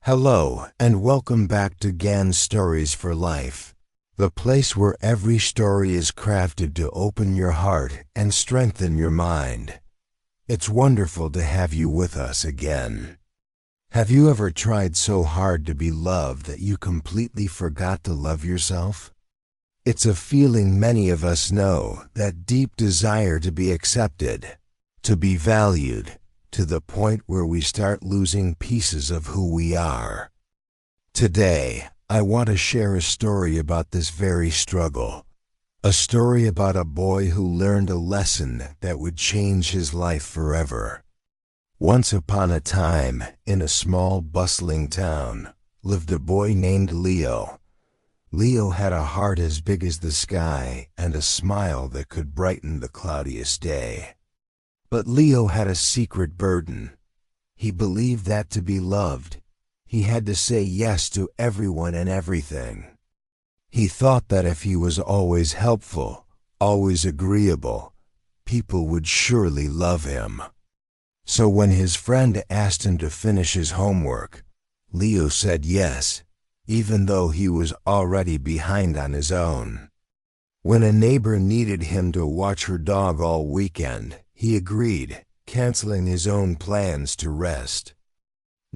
Hello, and welcome back to Gane Stories for Life, the place where every story is crafted to open your heart and strengthen your mind. It's wonderful to have you with us again. Have you ever tried so hard to be loved that you completely forgot to love yourself? It's a feeling many of us know, that deep desire to be accepted, to be valued, to the point where we start losing pieces of who we are. Today, I want to share a story about this very struggle. A story about a boy who learned a lesson that would change his life forever. Once upon a time, in a small, bustling town, lived a boy named Leo. Leo had a heart as big as the sky and a smile that could brighten the cloudiest day. But Leo had a secret burden. He believed that to be loved, he had to say yes to everyone and everything. He thought that if he was always helpful, always agreeable, people would surely love him. So when his friend asked him to finish his homework, Leo said yes, even though he was already behind on his own. When a neighbor needed him to watch her dog all weekend, he agreed, canceling his own plans to rest.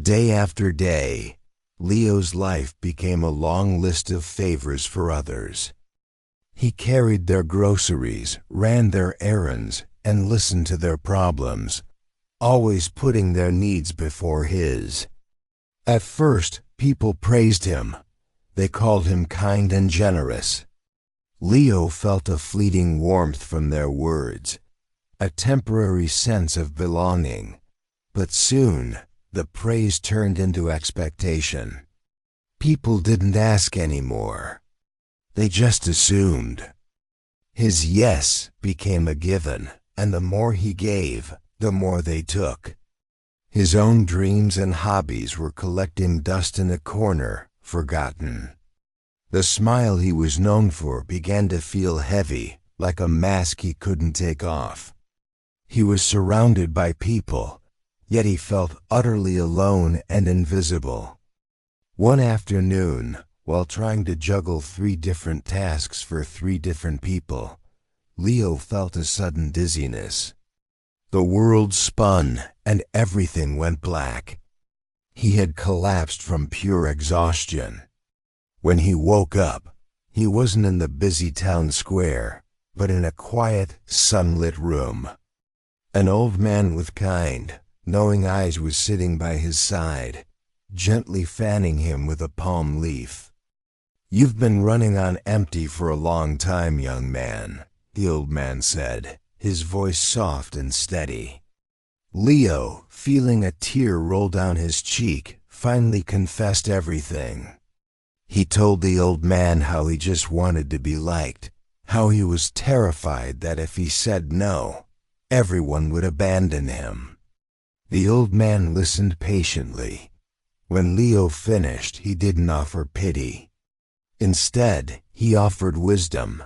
Day after day, Leo's life became a long list of favors for others. He carried their groceries, ran their errands, and listened to their problems, always putting their needs before his. At first, people praised him. They called him kind and generous. Leo felt a fleeting warmth from their words, a temporary sense of belonging. But soon, the praise turned into expectation. People didn't ask anymore. They just assumed. His yes became a given, and the more he gave, the more they took. His own dreams and hobbies were collecting dust in a corner, forgotten. The smile he was known for began to feel heavy, like a mask he couldn't take off. He was surrounded by people, yet he felt utterly alone and invisible. One afternoon, while trying to juggle 3 different tasks for 3 different people, Leo felt a sudden dizziness. The world spun and everything went black. He had collapsed from pure exhaustion. When he woke up, he wasn't in the busy town square, but in a quiet, sunlit room. An old man with kind, knowing eyes was sitting by his side, gently fanning him with a palm leaf. "You've been running on empty for a long time, young man," the old man said, his voice soft and steady. Leo, feeling a tear roll down his cheek, finally confessed everything. He told the old man how he just wanted to be liked, how he was terrified that if he said no, everyone would abandon him. The old man listened patiently. When Leo finished, he didn't offer pity. Instead, he offered wisdom.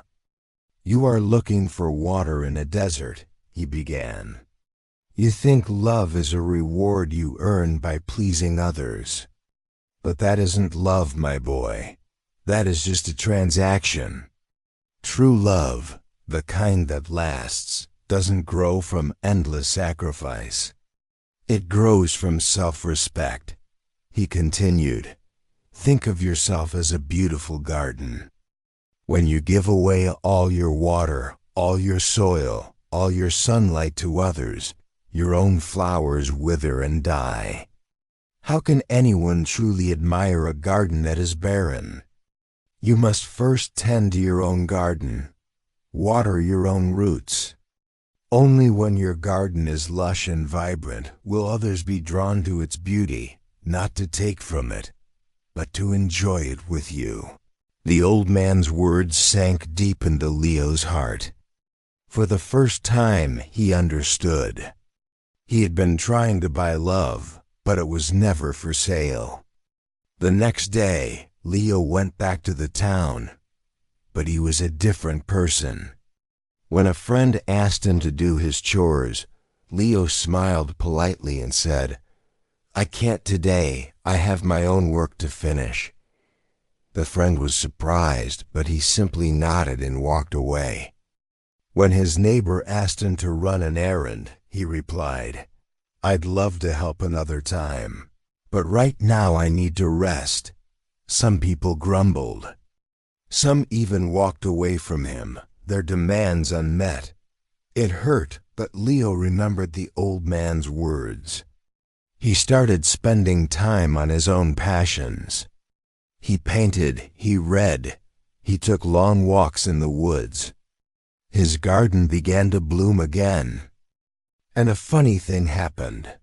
"You are looking for water in a desert," he began. "You think love is a reward you earn by pleasing others. But that isn't love, my boy. That is just a transaction. True love, the kind that lasts, doesn't grow from endless sacrifice. It grows from self-respect." He continued, "Think of yourself as a beautiful garden. When you give away all your water, all your soil, all your sunlight to others, your own flowers wither and die. How can anyone truly admire a garden that is barren? You must first tend to your own garden, water your own roots. Only when your garden is lush and vibrant will others be drawn to its beauty, not to take from it, but to enjoy it with you." The old man's words sank deep into Leo's heart. For the first time, he understood. He had been trying to buy love, but it was never for sale. The next day, Leo went back to the town, but he was a different person. When a friend asked him to do his chores, Leo smiled politely and said, "I can't today, I have my own work to finish." The friend was surprised, but he simply nodded and walked away. When his neighbor asked him to run an errand, he replied, "I'd love to help another time, but right now I need to rest." Some people grumbled. Some even walked away from him, their demands unmet. It hurt, but Leo remembered the old man's words. He started spending time on his own passions. He painted, he read, he took long walks in the woods. His garden began to bloom again. And a funny thing happened.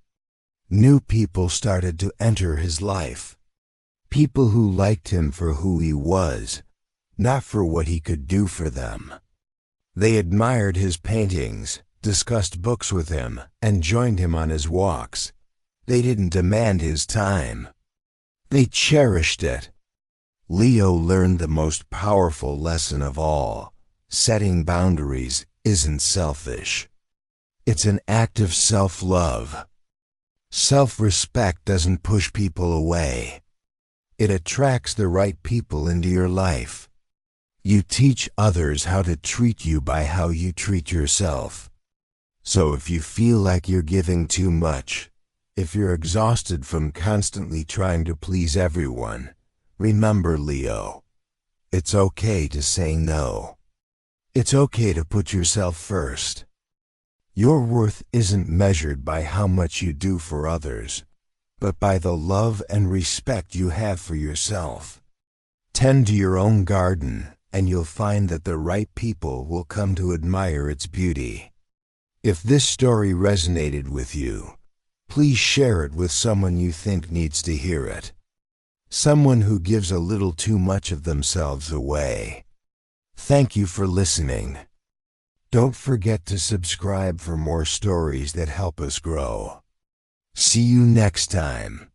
New people started to enter his life. People who liked him for who he was, not for what he could do for them. They admired his paintings, discussed books with him, and joined him on his walks. They didn't demand his time. They cherished it. Leo learned the most powerful lesson of all. Setting boundaries isn't selfish. It's an act of self-love. Self-respect doesn't push people away. It attracts the right people into your life. You teach others how to treat you by how you treat yourself. So if you feel like you're giving too much, if you're exhausted from constantly trying to please everyone, remember, Leo, it's okay to say no. It's okay to put yourself first. Your worth isn't measured by how much you do for others, but by the love and respect you have for yourself. Tend to your own garden, and you'll find that the right people will come to admire its beauty. If this story resonated with you, please share it with someone you think needs to hear it. Someone who gives a little too much of themselves away. Thank you for listening. Don't forget to subscribe for more stories that help us grow. See you next time.